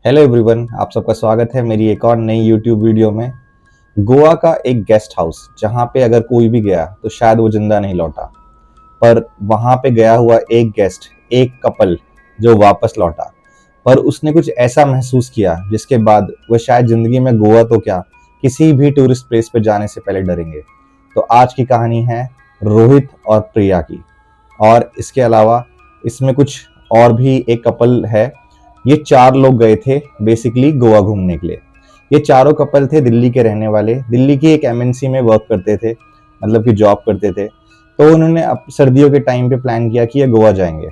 Hello everyone, आप सबका स्वागत है मेरी एक और नई यूट्यूब वीडियो में। गोवा का एक गेस्ट हाउस जहाँ पे अगर कोई भी गया तो शायद वो जिंदा नहीं लौटा, पर वहाँ पे गया हुआ एक गेस्ट, एक कपल जो वापस लौटा, पर उसने कुछ ऐसा महसूस किया जिसके बाद वो शायद जिंदगी में गोवा तो क्या, किसी भी टूरिस्ट प्लेस पे जाने से पहले डरेंगे। तो आज की कहानी है रोहित और प्रिया की। और इसके अलावा इसमें कुछ और भी एक कपल है। ये 4 लोग गए थे बेसिकली गोवा घूमने के लिए। ये चारों कपल थे दिल्ली के रहने वाले, दिल्ली की एक एमएनसी में वर्क करते थे, मतलब कि जॉब करते थे। तो उन्होंने अब सर्दियों के टाइम पे प्लान किया कि ये गोवा जाएंगे।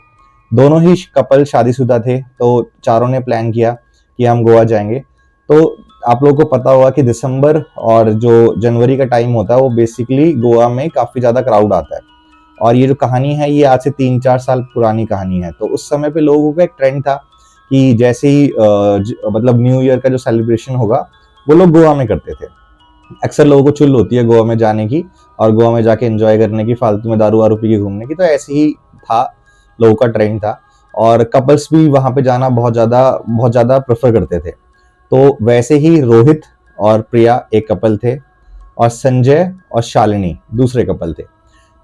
दोनों ही कपल शादीशुदा थे, तो चारों ने प्लान किया कि हम गोवा जाएंगे। तो आप लोगों को पता होगा कि दिसंबर और जो जनवरी का टाइम होता है वो बेसिकली गोवा में काफ़ी ज़्यादा क्राउड आता है। और ये जो कहानी है ये आज से 3-4 साल पुरानी कहानी है। तो उस समय पे लोगों का एक ट्रेंड था कि जैसे ही मतलब न्यू ईयर का जो सेलिब्रेशन होगा वो लोग गोवा में करते थे। अक्सर लोगों को चुल होती है गोवा में जाने की और गोवा में जाके एंजॉय करने की, फालतू में दारू वारू पी के घूमने की। तो ऐसे ही था, लोगों का ट्रेंड था और कपल्स भी वहां पे जाना बहुत ज़्यादा प्रेफर करते थे। तो वैसे ही रोहित और प्रिया एक कपल थे और संजय और शालिनी दूसरे कपल थे।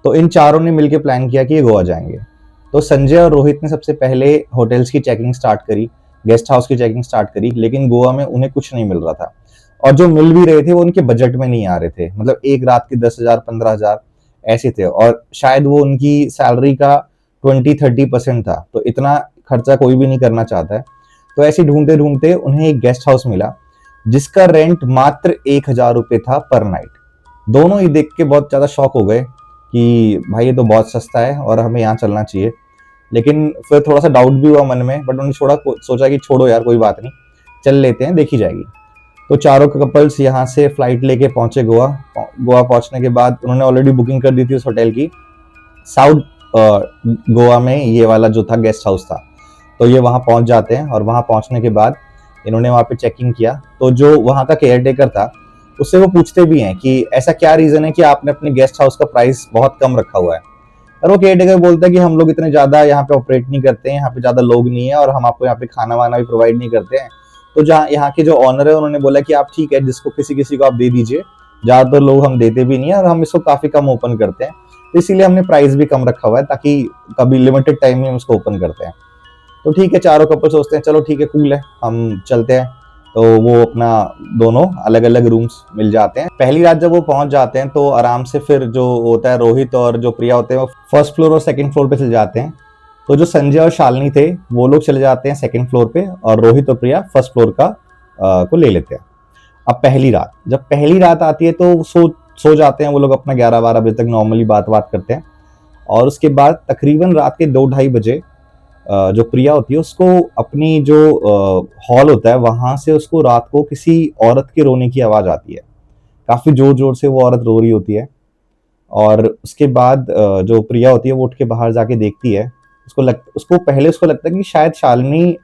तो इन चारों ने मिलकर प्लान किया कि ये गोवा जाएंगे। तो संजय और रोहित ने सबसे पहले होटल्स की चेकिंग स्टार्ट करी, गेस्ट हाउस की चेकिंग स्टार्ट करी, लेकिन गोवा में उन्हें कुछ नहीं मिल रहा था। और जो मिल भी रहे थे वो उनके बजट में नहीं आ रहे थे, मतलब एक रात के 10,000 15,000 ऐसे थे और शायद वो उनकी सैलरी का 20-30% था। तो इतना खर्चा कोई भी नहीं करना चाहता है। तो ऐसे ढूंढते ढूंढते उन्हें एक गेस्ट हाउस मिला जिसका रेंट मात्र 1,000 रुपये था पर नाइट। दोनों ही देख के बहुत ज्यादा शॉक हो गए कि भाई ये तो बहुत सस्ता है और हमें यहाँ चलना चाहिए। लेकिन फिर थोड़ा सा डाउट भी हुआ मन में, बट उन्होंने सोचा कि छोड़ो यार, कोई बात नहीं, चल लेते हैं, देखी जाएगी। तो चारों कपल्स यहाँ से फ्लाइट लेके पहुंचे गोवा। गोवा पहुंचने के बाद उन्होंने ऑलरेडी बुकिंग कर दी थी उस होटल की। साउथ गोवा में ये वाला जो था गेस्ट हाउस था। तो ये वहाँ पहुंच जाते हैं और वहाँ पहुंचने के बाद इन्होंने वहाँ पे चेकिंग किया। तो जो वहाँ का केयर टेकर था उससे वो पूछते भी हैं कि ऐसा क्या रीजन है कि आपने अपने गेस्ट हाउस का प्राइस बहुत कम रखा हुआ है। और वो केयर टेकर बोलता है कि हम लोग इतने ज्यादा यहाँ पे ऑपरेट नहीं करते हैं, यहाँ पे ज्यादा लोग नहीं है और हम आपको यहाँ पे खाना वाना भी प्रोवाइड नहीं करते हैं। तो जहाँ यहाँ के जो ऑनर है उन्होंने बोला कि आप ठीक है, जिसको किसी किसी को आप दे दीजिए, ज्यादातर लोग हम देते भी नहीं है और हम इसको काफी कम ओपन करते हैं। तो इसीलिए हमने प्राइस भी कम रखा हुआ है ताकि कभी लिमिटेड टाइम में हम इसको ओपन करते हैं। तो ठीक है, चारों कपल सोचते हैं चलो ठीक है, कूल है, हम चलते हैं। तो वो अपना दोनों अलग अलग रूम्स मिल जाते हैं। पहली रात जब वो पहुंच जाते हैं तो आराम से फिर जो होता है रोहित और जो प्रिया होते हैं वो फर्स्ट फ्लोर और सेकंड फ्लोर पे चले जाते हैं। तो जो संजय और शालिनी थे वो लोग चले जाते हैं सेकंड फ्लोर पे और रोहित और प्रिया फर्स्ट फ्लोर का को ले लेते हैं। अब जब पहली रात आती है तो सो जाते हैं वो लोग अपना 11-12 बजे तक नॉर्मली बात करते हैं। और उसके बाद तकरीबन रात के 2-2:30 बजे जो प्रिया होती है उसको अपनी जो हॉल होता है वहां से उसको रात को किसी औरत के रोने की आवाज आती है। काफी जोर जोर से वो औरत रो रही होती है। और उसके बाद जो प्रिया होती है वो उठ के बाहर जाके देखती है। उसको लगता है कि शायद शालिनी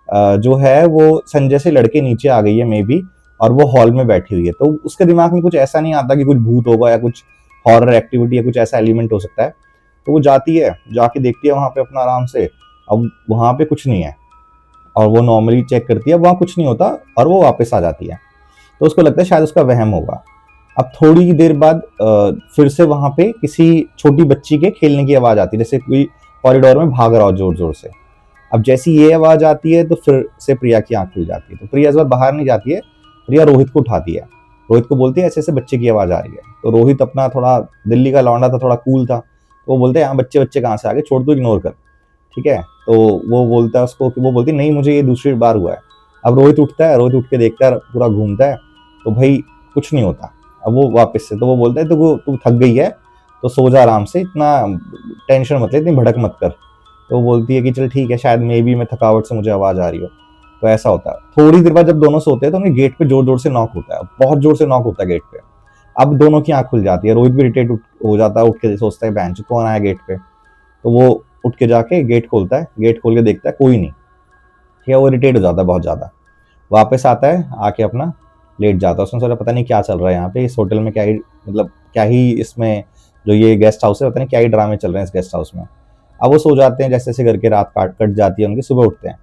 जो है वो संजय से लड़के नीचे आ गई है मे बी, और वो हॉल में बैठी हुई है। तो उसके दिमाग में कुछ ऐसा नहीं आता कि कुछ भूत होगा या कुछ हॉरर एक्टिविटी या कुछ ऐसा एलिमेंट हो सकता है। तो वो जाती है, जाके देखती है वहां पे अपना आराम से। अब वहां पे कुछ नहीं है और वो नॉर्मली चेक करती है, वहां कुछ नहीं होता और वो वापस आ जाती है। तो उसको लगता है शायद उसका वहम होगा। अब थोड़ी देर बाद फिर से वहां पे किसी छोटी बच्ची के खेलने की आवाज आती है, जैसे कोई कॉरिडोर में भाग रहा हो जोर जोर से। अब जैसी ये आवाज आती है तो फिर से प्रिया की आंख खुल जाती है। तो प्रिया इस बार बाहर नहीं जाती है, प्रिया रोहित को उठाती है। रोहित को बोलती है ऐसे ऐसे बच्चे की आवाज आ रही है। तो रोहित अपना थोड़ा दिल्ली का लौंडा था, थोड़ा कूल था, तो वो बोलते हैं यहाँ बच्चे बच्चे कहाँ से आ गए, छोड़, तो इग्नोर कर, ठीक है। तो वो बोलता है उसको कि वो बोलती नहीं, मुझे ये दूसरी बार हुआ है। अब रोहित उठता है, रोहित उठ के देखता है, पूरा घूमता है, तो भाई कुछ नहीं होता। अब वो वापस से तो वो बोलता है तो तू थक गई है तो सो जा आराम से, इतना टेंशन मत ले, इतनी भड़क मत कर। तो वो बोलती है कि चल ठीक है, शायद मे बी मैं थकावट से मुझे आवाज आ रही हो। तो ऐसा होता है। थोड़ी देर बाद जब दोनों सोते हैं तो उन्हें गेट पे जोर जोर से नॉक होता है, बहुत जोर से नॉक होता है गेट पे। अब दोनों की आंख खुल जाती है, रोहित भी इरिटेट हो जाता है, उठ के सोचता है बेंच कौन आया गेट पे। तो वो उठ के जाके गेट खोलता है, गेट खोल के देखता है कोई नहीं, ठीक है। वो इरिटेट हो जाता है बहुत ज्यादा, वापस आता है, आके अपना लेट जाता है। उसने सोचा पता नहीं क्या चल रहा है यहाँ पे, इस होटल में क्या ही, मतलब क्या ही इसमें जो ये गेस्ट हाउस है पता नहीं क्या ही ड्रामे चल रहे हैं इस गेस्ट हाउस में। अब वो सो जाते हैं, जैसे जैसे करके रात कट जाती है उनकी, सुबह उठते हैं।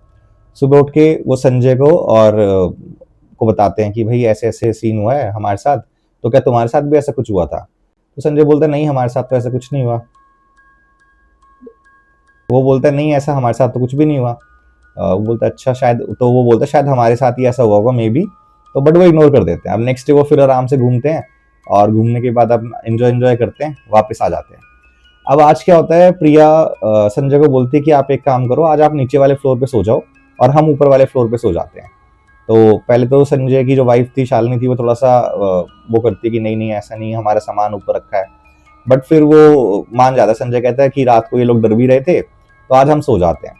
सुबह उठ के वो संजय को और को बताते हैं कि भाई ऐसे ऐसे सीन हुआ है हमारे साथ, तो क्या तुम्हारे साथ भी ऐसा कुछ हुआ था? तो संजय बोलता है नहीं हमारे साथ तो ऐसा कुछ नहीं हुआ। वो बोलता है नहीं ऐसा हमारे साथ तो कुछ भी नहीं हुआ। वो बोलता है अच्छा शायद, तो वो बोलता है शायद हमारे साथ ही ऐसा हुआ होगा मे बी। तो बट वो इग्नोर कर देते हैं। अब नेक्स्ट डे वो फिर आराम से घूमते हैं और घूमने के बाद अब एंजॉय करते हैं, वापस आ जाते हैं। अब आज क्या होता है, प्रिया संजय को बोलती है कि आप एक काम करो, आज आप नीचे वाले फ्लोर पे सो जाओ और हम ऊपर वाले फ्लोर पे सो जाते हैं। तो पहले तो संजय की जो वाइफ थी शालिनी थी, वो थोड़ा सा वो करती है कि नहीं नहीं ऐसा नहीं, हमारा सामान ऊपर रखा है। बट फिर वो मान जाता है, संजय कहता है कि रात को ये लोग डर भी रहे थे तो आज हम सो जाते हैं।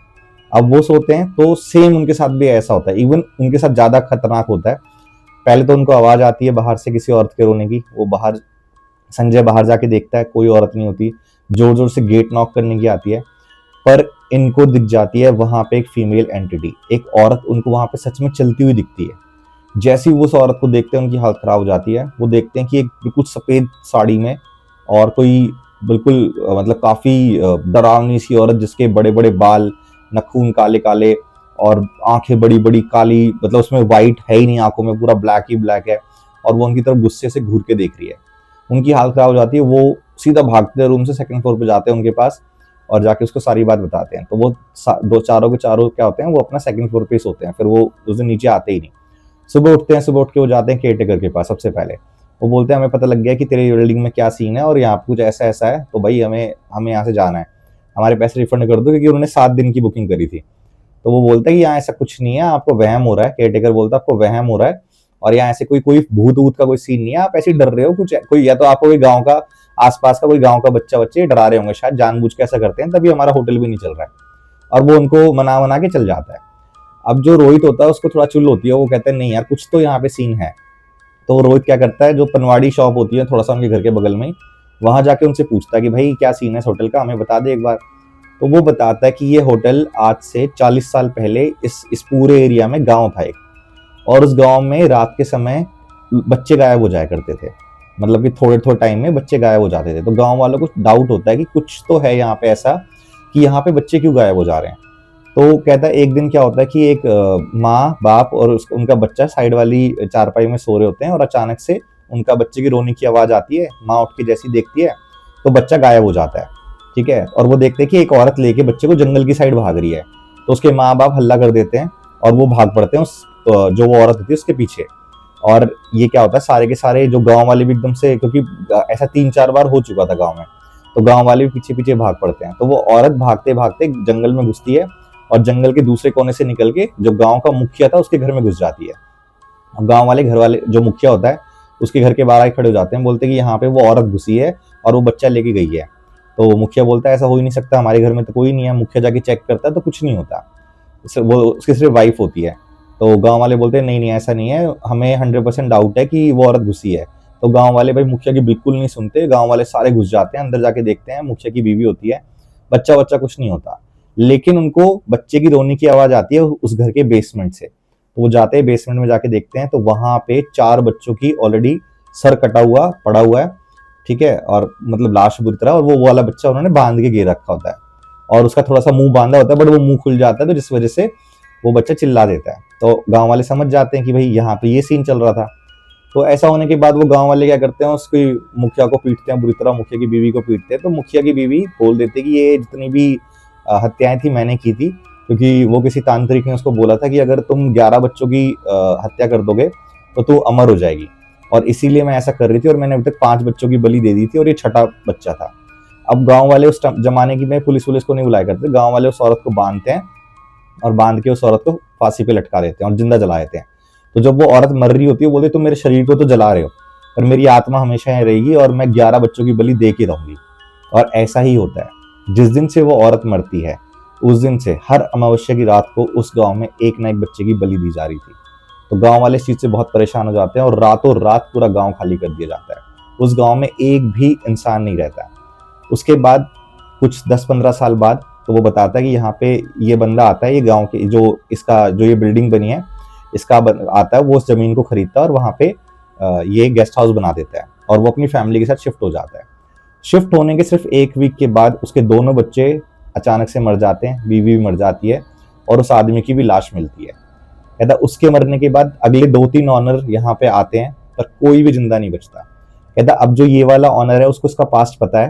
अब वो सोते हैं तो सेम उनके साथ भी ऐसा होता है, इवन उनके साथ ज्यादा खतरनाक होता है। पहले तो उनको आवाज आती है बाहर से किसी औरत के रोने की। वो बाहर, संजय बाहर जाके देखता है कोई औरत नहीं होती। जोर जोर से गेट नॉक करने की आती है, पर इनको दिख जाती है वहां पे एक फीमेल एंटिटी, एक औरत उनको वहां पे सच में चलती हुई दिखती है। जैसे ही वो उस औरत को देखते हैं उनकी हालत खराब हो जाती है। वो देखते हैं कि एक बिल्कुल सफेद साड़ी में और कोई बिल्कुल मतलब काफी डरावनी सी औरत, जिसके बड़े बड़े बाल, नखून काले काले और आंखें बड़ी बड़ी काली, मतलब उसमें व्हाइट है ही नहीं आंखों में, पूरा ब्लैक ही ब्लैक है। और वो उनकी तरफ गुस्से से घूर के देख रही है। उनकी हालत खराब हो जाती है। वो सीधा भागते हैं रूम से, सेकंड फ्लोर पे जाते हैं उनके पास और जाके उसको सारी बात बताते हैं। तो वो दो चारों के चारों क्या होते हैं, वो अपना सेकंड फ्लोर पे ही सोते हैं। फिर वो उस दिन नीचे आते ही नहीं। सुबह उठते हैं, सुबह उठ के वो जाते हैं केयरटेकर के पास। सबसे पहले वो बोलते हैं हमें पता लग गया कि तेरी बिल्डिंग में क्या सीन है और यहाँ कुछ ऐसा ऐसा है, तो भाई हमें हमें यहाँ से जाना है, हमारे पैसे रिफंड कर दो, क्योंकि उन्होंने 7 दिन की बुकिंग करी थी। तो वो बोलता है कि यहाँ ऐसा कुछ नहीं है, आपको वहम हो रहा है। केयरटेकर बोलता है आपको वहम हो रहा है और यहाँ ऐसे कोई कोई भूत वूत का कोई सीन नहीं है, आप ऐसे डर रहे हो कुछ, कोई या तो आपको कोई गाँव का आसपास का कोई गाँव का बच्चे डरा रहे होंगे, शायद जानबूझ के ऐसा करते हैं, तभी हमारा होटल भी नहीं चल रहा है। और वो उनको मना के चल जाता है। अब जो रोहित होता है उसको थोड़ा चुल होती है, वो कहता है नहीं यार कुछ तो यहाँ पे सीन है। तो रोहित क्या करता है, जो पनवाड़ी शॉप होती है थोड़ा सा उनके घर के बगल में, वहां जाके उनसे पूछता है कि भाई क्या सीन है इस होटल का, हमें बता दे एक बार। तो वो बताता है कि ये होटल आज से 40 साल पहले इस पूरे एरिया में गांव था एक, और उस गांव में रात के समय बच्चे गायब हो जाया करते थे। मतलब कि थोड़े थोड़े टाइम में बच्चे गायब हो जाते थे। तो गांव वालों को डाउट होता है कि कुछ तो है यहाँ पे ऐसा, कि यहाँ पे बच्चे क्यों गायब हो जा रहे हैं। तो कहता है एक दिन क्या होता है कि एक माँ बाप और उनका बच्चा साइड वाली चारपाई में सो रहे होते हैं और अचानक से उनका बच्चे की रोने की आवाज आती है। माँ उठ के जैसी देखती है तो बच्चा गायब हो जाता है। ठीक है, और वो देखते हैं कि एक औरत लेके बच्चे को जंगल की साइड भाग रही है। तो उसके माँ बाप हल्ला कर देते हैं और वो भाग पड़ते हैं उस जो वो औरत होती है उसके पीछे। और ये क्या होता है, सारे के सारे जो गांव वाले भी एकदम से, क्योंकि ऐसा 3-4 बार हो चुका था गांव में, तो गांव वाले भी पीछे पीछे भाग पड़ते हैं। तो वो औरत भागते भागते जंगल में घुसती है और जंगल के दूसरे कोने से निकल के जो गांव का मुखिया था उसके घर में घुस जाती है। गांव वाले, घर वाले, जो मुखिया होता है उसके घर के बाहर आके खड़े हो जाते हैं, बोलते हैं कि यहाँ पे वो औरत घुसी है और वो बच्चा लेके गई है। तो मुखिया बोलता है ऐसा हो ही नहीं सकता, हमारे घर में तो कोई नहीं है। मुखिया जाके चेक करता है तो कुछ नहीं होता, वो उसकी सिर्फ वाइफ होती है। तो गांव वाले बोलते हैं नहीं नहीं ऐसा नहीं है, हमें 100% डाउट है कि वो औरत घुसी है। तो गांव वाले भाई मुखिया की बिल्कुल नहीं सुनते, गांव वाले सारे घुस जाते हैं। अंदर जाके देखते हैं मुखिया की बीवी होती है, बच्चा कुछ नहीं होता। लेकिन उनको बच्चे की रोने की आवाज आती है उस घर के बेसमेंट से। तो वो जाते हैं बेसमेंट में, जाके देखते हैं तो वहां पे 4 बच्चों की ऑलरेडी सर कटा हुआ पड़ा हुआ है। ठीक है, और मतलब लाश बुरी तरह, और वो वाला बच्चा उन्होंने बांध के गिर रखा होता है और उसका थोड़ा सा मुंह बांधा होता है, बट वो मुंह खुल जाता है, तो जिस वजह से वो बच्चा चिल्ला देता है। तो गांव वाले समझ जाते हैं कि भाई यहाँ पे ये सीन चल रहा था। तो ऐसा होने के बाद वो गांव वाले क्या करते हैं, उसकी मुखिया को पीटते हैं बुरी तरह, मुखिया की बीवी को पीटते हैं। तो मुखिया की बीवी बोल देते कि ये जितनी भी हत्याएं थी मैंने की थी, क्योंकि वो किसी तांत्रिक ने उसको बोला था कि अगर तुम 11 बच्चों की हत्या कर दोगे तो तू अमर हो जाएगी, और इसीलिए मैं ऐसा कर रही थी, और मैंने अभी तक 5 बच्चों की बलि दे दी थी और ये 6ठा बच्चा था। अब गांव वाले उस जमाने की में पुलिस को नहीं बुलाया करते, गांव वाले उस औरत को बांधते हैं और बांध के उस औरत को फांसी पे लटका देते हैं और जिंदा जला देते हैं। तो जब वो औरत मर रही होती है, वो बोलते तुम मेरे शरीर को तो जला रहे हो, पर मेरी आत्मा हमेशा यहाँ रहेगी और मैं 11 बच्चों की बलि दे के रहूंगी। और ऐसा ही होता है, जिस दिन से वो औरत मरती है उस दिन से हर अमावस्या की रात को उस गांव में एक ना एक बच्चे की बलि दी जा रही थी। तो गांव वाले इस चीज से बहुत परेशान हो जाते हैं और रातों रात पूरा गांव खाली कर दिया जाता है। उस गांव में एक भी इंसान नहीं रहता। उसके बाद कुछ 10-15 साल बाद तो वो बताता है कि यहाँ पे ये बंदा आता है, ये गांव के जो इसका जो ये बिल्डिंग बनी है इसका आता है, वो उस जमीन को खरीदता है और वहाँ पे ये गेस्ट हाउस बना देता है और वो अपनी फैमिली के साथ शिफ्ट हो जाता है। शिफ्ट होने के सिर्फ 1 वीक के बाद उसके दोनों बच्चे अचानक से मर जाते हैं, बीवी भी मर जाती है। और उस आदमी की भी लाश मिलती है। कहता उसके मरने के बाद अगले 2-3 ऑनर यहाँ पे आते हैं पर कोई भी जिंदा नहीं बचता। कहता अब जो ये वाला ऑनर है उसको उसका पास्ट पता है,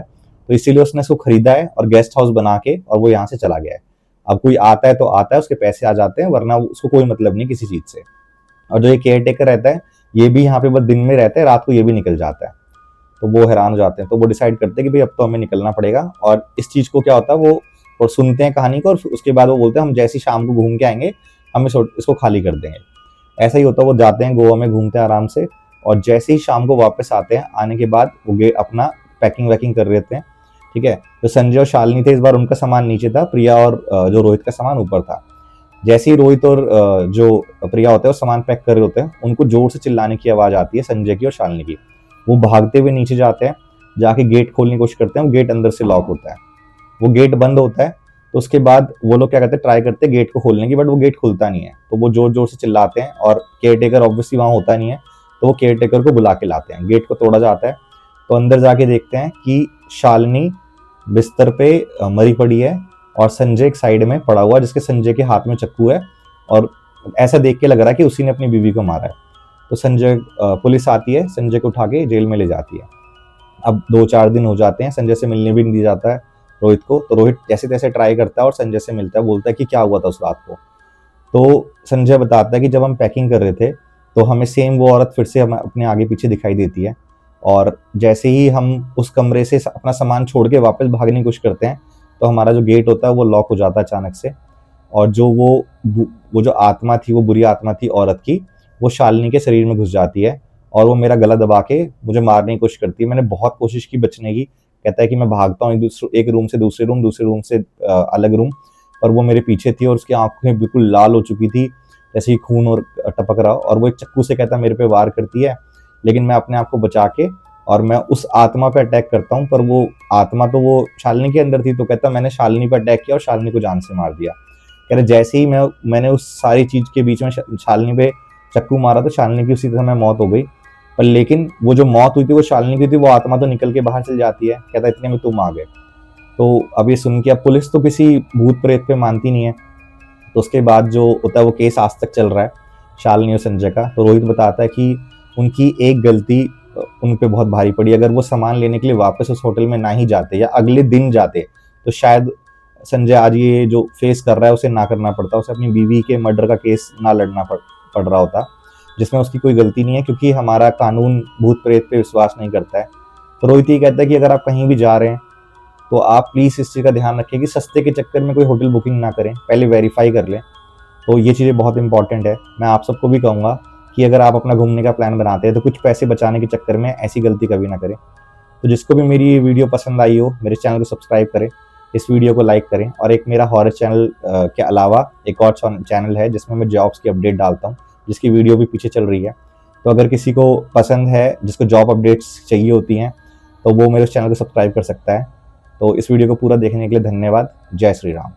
तो इसीलिए उसने इसको खरीदा है और गेस्ट हाउस बना के और वो यहाँ से चला गया है। अब कोई आता है तो आता है, उसके पैसे आ जाते हैं, वरना उसको कोई मतलब नहीं किसी चीज से। और जो ये केयर टेकर रहता है ये भी यहाँ पे बस दिन में रहता है, रात को ये भी निकल जाता है। तो वो हैरान हो जाते हैं, तो वो डिसाइड करते हैं कि भाई अब तो हमें निकलना पड़ेगा। और इस चीज को क्या होता है वो और सुनते हैं कहानी को, और उसके बाद वो बोलते हैं हम जैसी शाम को घूम के आएंगे हम इसको खाली कर देंगे। ऐसा ही होता है, वो जाते हैं गोवा में, घूमते हैं आराम से, और जैसे ही शाम को वापस आते हैं, आने के बाद वो अपना पैकिंग वैकिंग कर रहे थे। ठीक है, तो संजय और शालिनी थे, इस बार उनका सामान नीचे था, प्रिया और जो रोहित का सामान ऊपर था। जैसे ही रोहित और जो प्रिया होते हैं वो सामान पैक कर रहे होते हैं, उनको जोर से चिल्लाने की आवाज आती है संजय की और शालिनी की। वो भागते हुए नीचे जाते हैं, जाके गेट खोलने की कोशिश करते हैं, वो गेट अंदर से लॉक होता है, वो गेट बंद होता है। तो उसके बाद वो लोग क्या करते हैं, ट्राई करते हैं गेट को खोलने की, बट वो गेट खुलता नहीं है। तो वो जोर जोर से चिल्लाते हैं और केयर टेकर ऑब्वियसली वहां होता नहीं है, तो वो केयर टेकर को बुला के लाते हैं। गेट को तोड़ा जाता है, तो अंदर जाके देखते हैं कि शालिनी बिस्तर पे मरी पड़ी है और संजय एक साइड में पड़ा हुआ है, जिसके संजय के हाथ में चाकू है, और ऐसा देख के लग रहा है कि उसी ने अपनी बीवी को मारा है। तो संजय पुलिस आती है, संजय को उठा के जेल में ले जाती है। अब 2-4 दिन हो जाते हैं, संजय से मिलने भी नहीं जाता है रोहित को। तो रोहित जैसे तैसे ट्राई करता है और संजय से मिलता है, बोलता है कि क्या हुआ था उस रात को। तो संजय बताता है कि जब हम पैकिंग कर रहे थे तो हमें सेम वो औरत फिर से हमें अपने आगे पीछे दिखाई देती है, और जैसे ही हम उस कमरे से अपना सामान छोड़ के वापस भागने की कोशिश करते हैं तो हमारा जो गेट होता है वो लॉक हो जाता है अचानक से। और जो वो जो आत्मा थी, वो बुरी आत्मा थी औरत की, वो शालिनी के शरीर में घुस जाती है और वो मेरा गला दबा के मुझे मारने की कोशिश करती है। मैंने बहुत कोशिश की बचने की, कहता है कि मैं भागता हूँ एक रूम से दूसरे रूम, दूसरे रूम से अलग रूम, पर वो मेरे पीछे थी और उसकी आंखें बिल्कुल लाल हो चुकी थी, जैसे ही खून और टपक रहा, और वो एक चाकू से कहता मेरे पे वार करती है। लेकिन मैं अपने आप को बचा के और मैं उस आत्मा पे अटैक करता हूँ, पर वो आत्मा तो वो शालिनी के अंदर थी। तो कहता मैंने शालिनी पे अटैक किया और शालिनी को जान से मार दिया। कह रहे जैसे ही मैंने उस सारी चीज के बीच में शालिनी पे चाकू मारा तो शालिनी की उसी तरह मौत हो गई। पर लेकिन वो जो मौत हुई थी वो शालिनी की थी, वो आत्मा तो निकल के बाहर चल जाती है। कहता इतने में तुम आ गए। तो अब ये सुन के, अब पुलिस तो किसी भूत प्रेत पे मानती नहीं है, तो उसके बाद जो होता है वो केस आज तक चल रहा है शालिनी और संजय का। तो रोहित बताता है कि उनकी एक गलती उन पे बहुत भारी पड़ी। अगर वो सामान लेने के लिए वापस उस होटल में ना ही जाते या अगले दिन जाते तो शायद संजय आज ये जो फेस कर रहा है उसे ना करना पड़ता, उसे अपनी बीवी के मर्डर का केस ना लड़ना पड़ रहा होता, जिसमें उसकी कोई गलती नहीं है, क्योंकि हमारा कानून भूत प्रेत पे विश्वास नहीं करता है। तो रोहित ये कहता है कि अगर आप कहीं भी जा रहे हैं तो आप प्लीज़ इस चीज़ का ध्यान रखें कि सस्ते के चक्कर में कोई होटल बुकिंग ना करें, पहले वेरीफाई कर लें। तो ये चीज़ें बहुत इंपॉर्टेंट है। मैं आप सबको भी कहूँगा कि अगर आप अपना घूमने का प्लान बनाते हैं तो कुछ पैसे बचाने के चक्कर में ऐसी गलती कभी ना करें। तो जिसको भी मेरी ये वीडियो पसंद आई हो, मेरे चैनल को सब्सक्राइब करें, इस वीडियो को लाइक करें। और एक मेरा हॉरर चैनल के अलावा एक और चैनल है जिसमें मैं जॉब्स की अपडेट डालता हूँ, जिसकी वीडियो भी पीछे चल रही है। तो अगर किसी को पसंद है, जिसको जॉब अपडेट्स चाहिए होती हैं, तो वो मेरे चैनल को सब्सक्राइब कर सकता है। तो इस वीडियो को पूरा देखने के लिए धन्यवाद। जय श्री राम।